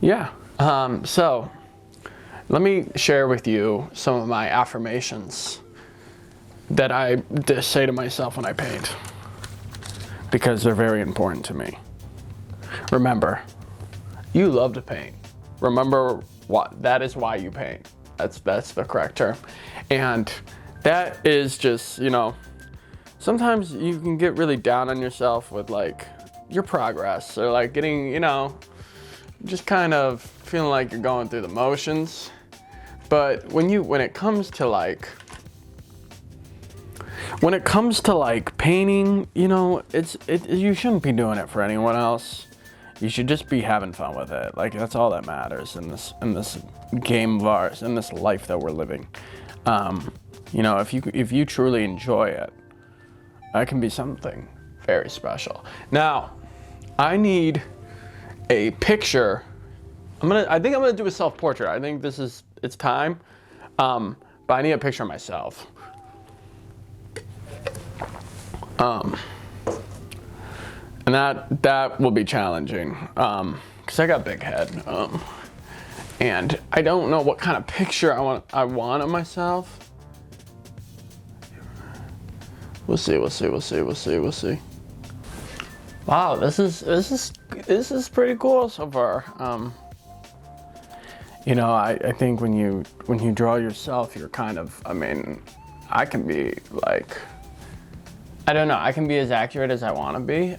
Yeah. So let me share with you some of my affirmations that I say to myself when I paint, because they're very important to me. Remember, you love to paint. Remember that is why you paint. That's the correct term. And that is just, sometimes you can get really down on yourself with like your progress, or like getting, just kind of feeling like you're going through the motions. But when it comes to like painting, you shouldn't be doing it for anyone else. You should just be having fun with it. Like, that's all that matters in this game of ours, in this life that we're living. If you truly enjoy it, that can be something very special. Now, I need a picture. I think I'm gonna do a self-portrait. I think it's time. But I need a picture of myself. And that will be challenging, because I got a big head, and I don't know what kind of picture I want of myself. We'll see. Wow, this is pretty cool so far. I think when you draw yourself, you're kind of, I can be like, I don't know, I can be as accurate as I want to be.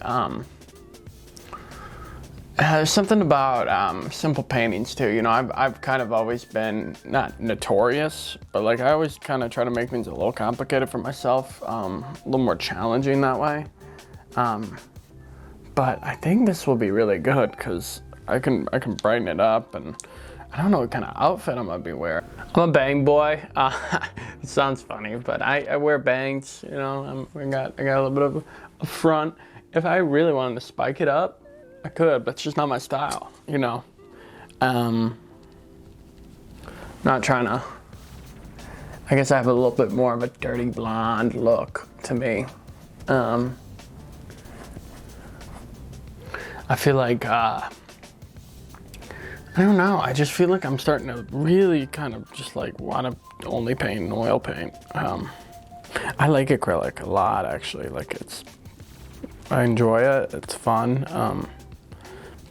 There's something about simple paintings too. I've kind of always been not notorious, but like I always kind of try to make things a little complicated for myself, a little more challenging that way. But I think this will be really good because I can brighten it up, and I don't know what kind of outfit I'm gonna be wearing. I'm a bang boy. It sounds funny, but I wear bangs. I got a little bit of a front. If I really wanted to spike it up, I could, but it's just not my style. Not trying to. I guess I have a little bit more of a dirty blonde look to me. I feel like. I don't know, I just feel like I'm starting to really kind of just like want to only paint in oil paint. I like acrylic a lot, actually. Like, I enjoy it, it's fun.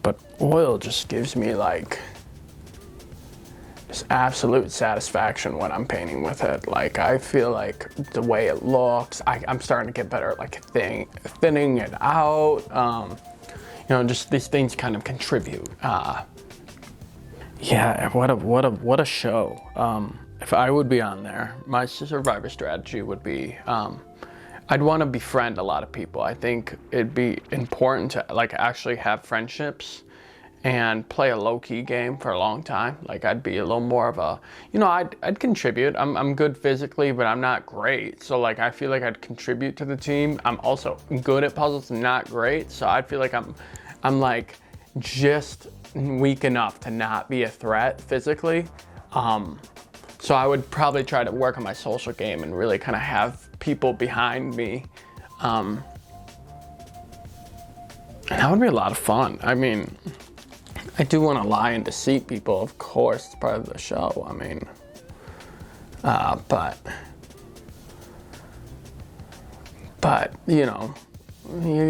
But oil just gives me like this absolute satisfaction when I'm painting with it. Like, I feel like the way it looks, I'm starting to get better at like thinning it out. Just these things kind of contribute. Yeah, what a show. If I would be on there, my survivor strategy would be, I'd want to befriend a lot of people. I think it'd be important to like actually have friendships and play a low-key game for a long time. Like, I'd be a little more of a, I'd contribute. I'm good physically, but I'm not great. So like, I feel like I'd contribute to the team. I'm also good at puzzles, not great. So I feel like I'm like just weak enough to not be a threat physically. So I would probably try to work on my social game and really kind of have people behind me. And that would be a lot of fun. I do want to lie and deceive people, of course, it's part of the show. But you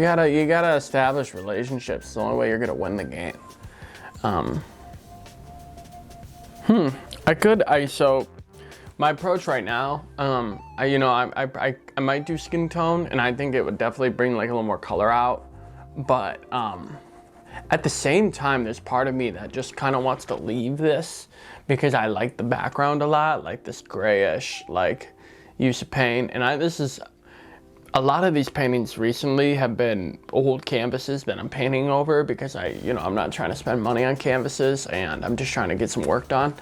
gotta establish relationships. It's the only way you're gonna win the game. So my approach right now, I might do skin tone, and I think it would definitely bring like a little more color out. But at the same time, there's part of me that just kind of wants to leave this because I like the background a lot, like this grayish like use of paint. And a lot of these paintings recently have been old canvases that I'm painting over because I'm not trying to spend money on canvases, and I'm just trying to get some work done.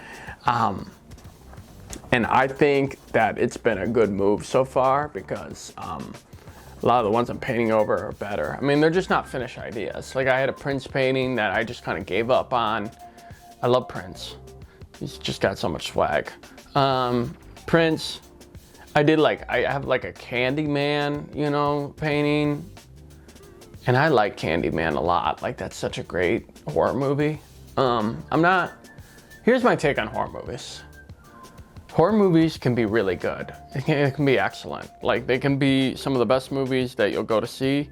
And I think that it's been a good move so far because a lot of the ones I'm painting over are better. They're just not finished ideas. Like, I had a Prince painting that I just kind of gave up on. I love Prince. He's just got so much swag. Prince. I have like a Candyman, painting. And I like Candyman a lot. Like, that's such a great horror movie. Here's my take on horror movies. Horror movies can be really good. It can be excellent. Like, they can be some of the best movies that you'll go to see,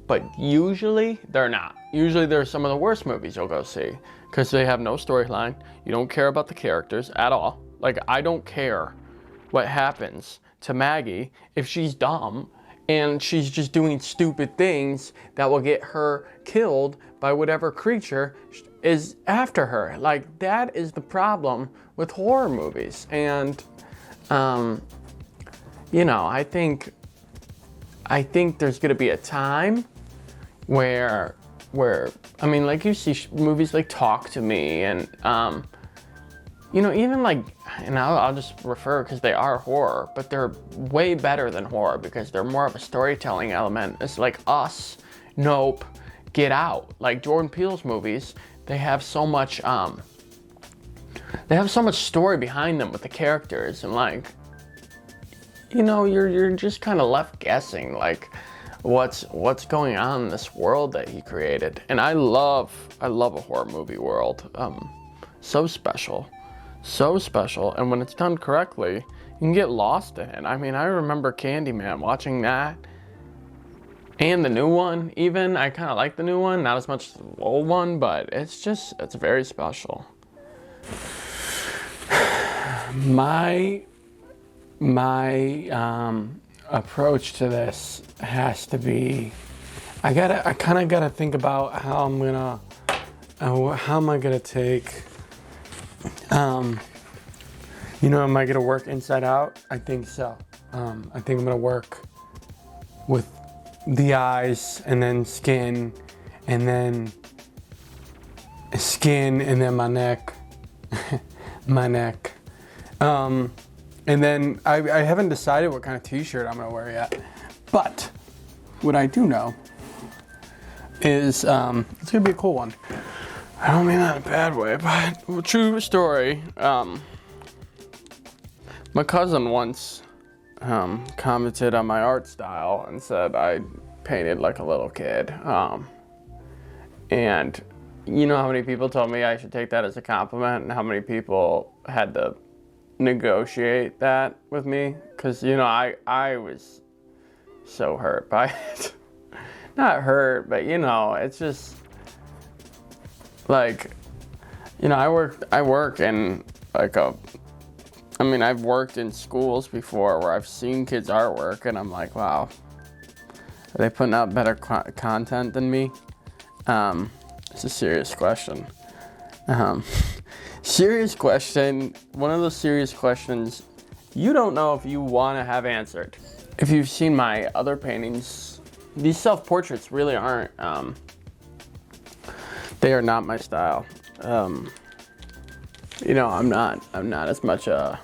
but usually they're not. Usually they're some of the worst movies you'll go see because they have no storyline. You don't care about the characters at all. Like, I don't care what happens to Maggie if she's dumb and she's just doing stupid things that will get her killed by whatever creature is after her. Like, that is the problem with horror movies. And you know, I think there's gonna be a time where I mean, like, you see movies like Talk to Me and you know, even like, and I'll just refer because they are horror, but they're way better than horror because they're more of a storytelling element. It's like Us, Nope, Get Out. Like Jordan Peele's movies, they have so much story behind them with the characters, and like, you know, you're just kind of left guessing like what's going on in this world that he created. And I love a horror movie world. So special. And when it's done correctly, you can get lost in it. I mean, I remember Candyman, watching that, and the new one even. I kind of like the new one, not as much as the old one, but it's very special. My approach to this has to be, I kind of gotta think about how am I gonna take, you know, am I gonna work inside out? I think so. I think I'm gonna work with the eyes and then skin and then my neck, and then I haven't decided what kind of t-shirt I'm gonna wear yet, but what I do know is it's gonna be a cool one. I don't mean that in a bad way, but true story. My cousin once commented on my art style and said I painted like a little kid. And you know how many people told me I should take that as a compliment, and how many people had to negotiate that with me? Because, you know, I was so hurt by it. Not hurt, but, you know, it's just like, you know, I work in like I've worked in schools before where I've seen kids' artwork and I'm like, wow, are they putting out better content than me? It's a serious question. Serious question, one of those serious questions you don't know if you want to have answered. If you've seen my other paintings, these self-portraits really aren't, they are not my style. You know, I'm not as much of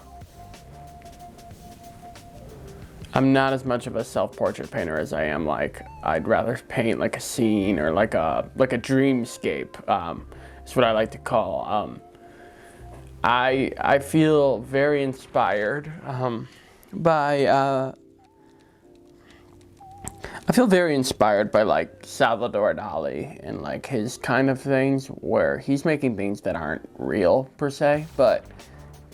a self-portrait painter as I am like, I'd rather paint like a scene or like a dreamscape. It's what I like to call. I feel very inspired by like Salvador Dali and like his kind of things, where he's making things that aren't real per se, but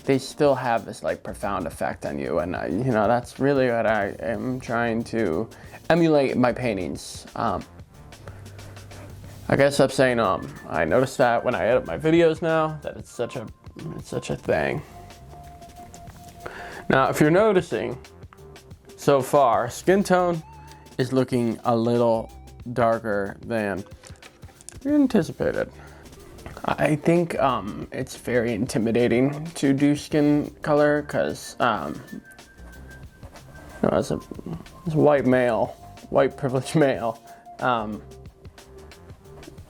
they still have this like profound effect on you. And you know, that's really what I am trying to emulate in my paintings. I guess I'm saying I noticed that when I edit my videos now, that it's such a thing. Now, if you're noticing, so far, skin tone is looking a little darker than anticipated. I think it's very intimidating to do skin color because, you know, as a white privileged male,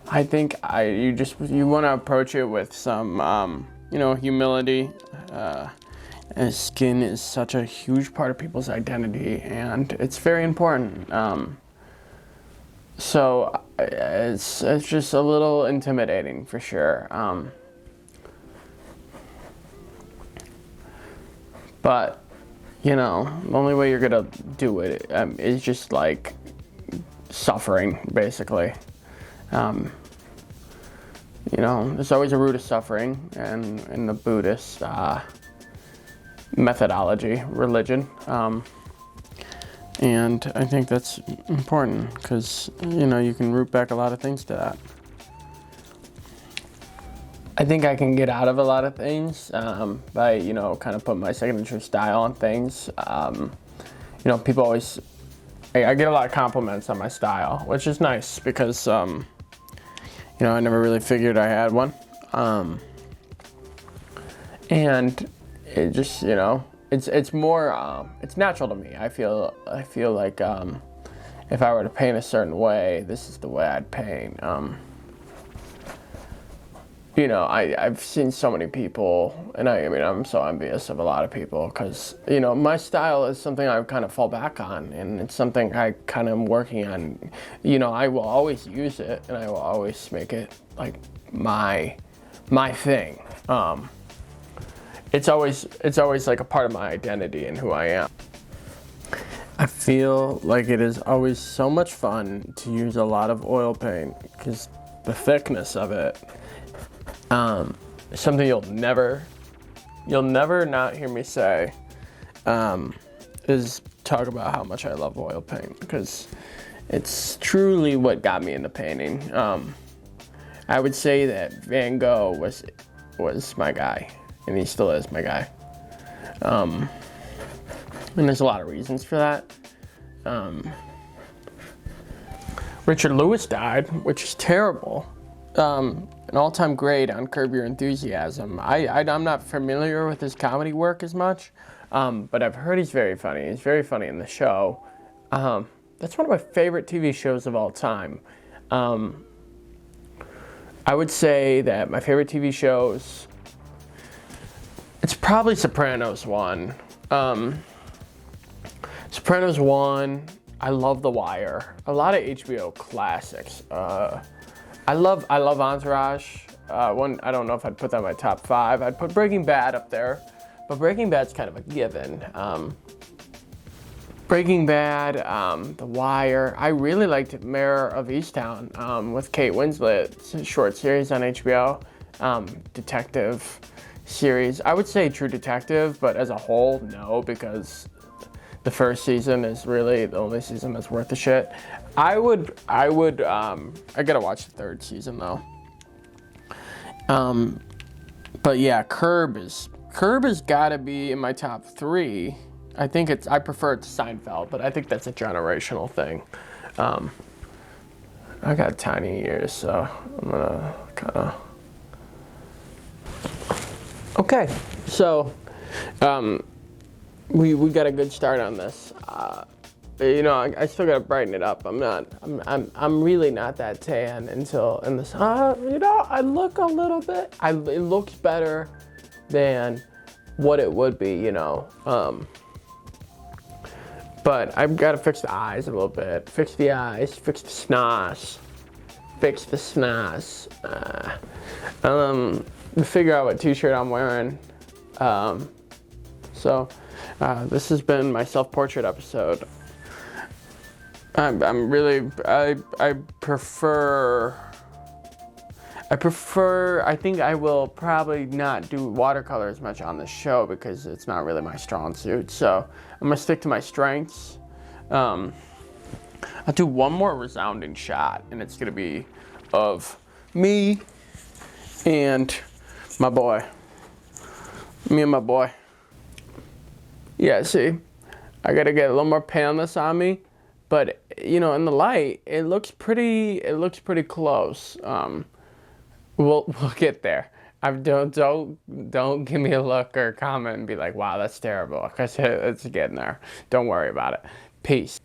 I think you want to approach it with some, you know, humility. And skin is such a huge part of people's identity, and it's very important. So it's just a little intimidating for sure. But you know, the only way you're gonna do it is just like suffering, basically. you know, there's always a root of suffering, and in the Buddhist methodology, religion. And I think that's important because, you know, you can root back a lot of things to that. I think I can get out of a lot of things by, you know, kind of put my signature style on things. You know, people always, I get a lot of compliments on my style, which is nice because, you know, I never really figured I had one. And it just, you know, it's more, it's natural to me. I feel like if I were to paint a certain way, this is the way I'd paint. You know, I've seen so many people, and I mean, I'm so envious of a lot of people because, you know, my style is something I kind of fall back on, and it's something I kind of am working on. You know, I will always use it, and I will always make it like my thing. It's always like a part of my identity and who I am. I feel like it is always so much fun to use a lot of oil paint because the thickness of it. Something you'll never not hear me say is talk about how much I love oil paint because it's truly what got me into painting. I would say that Van Gogh was my guy, and he still is my guy. And there's a lot of reasons for that. Richard Lewis died, which is terrible. An all-time great on Curb Your Enthusiasm. I'm not familiar with his comedy work as much, but I've heard he's very funny. He's very funny in the show. That's one of my favorite TV shows of all time. I would say that my favorite TV shows, it's probably Sopranos 1. Sopranos 1, I love The Wire. A lot of HBO classics. I love Entourage. One, I don't know if I'd put that in my top 5. I'd put Breaking Bad up there, but Breaking Bad's kind of a given. Breaking Bad, The Wire. I really liked Mayor of Easttown with Kate Winslet. It's a short series on HBO. Detective series. I would say True Detective, but as a whole, no, because the first season is really the only season that's worth the shit. I gotta watch the third season though. But yeah, Curb has gotta be in my top 3. I prefer it to Seinfeld, but I think that's a generational thing. I got tiny ears, so I'm gonna kinda. Okay, so, we got a good start on this. You know, I still gotta brighten it up. I'm really not that tan until in this. You know, I look a little bit. It looks better than what it would be, you know. But I've got to fix the eyes a little bit. Fix the eyes. Fix the snaz. Fix the snaz. Figure out what t-shirt I'm wearing. So this has been my self-portrait episode. I think I will probably not do watercolor as much on this show because it's not really my strong suit. So I'm gonna stick to my strengths. I'll do one more resounding shot, and it's gonna be of me and my boy. Me and my boy. Yeah, see, I gotta get a little more paleness on me, but you know, in the light, it looks pretty close. We'll get there. Don't give me a look or comment and be like, wow, that's terrible, because it's getting there. Don't worry about it. Peace.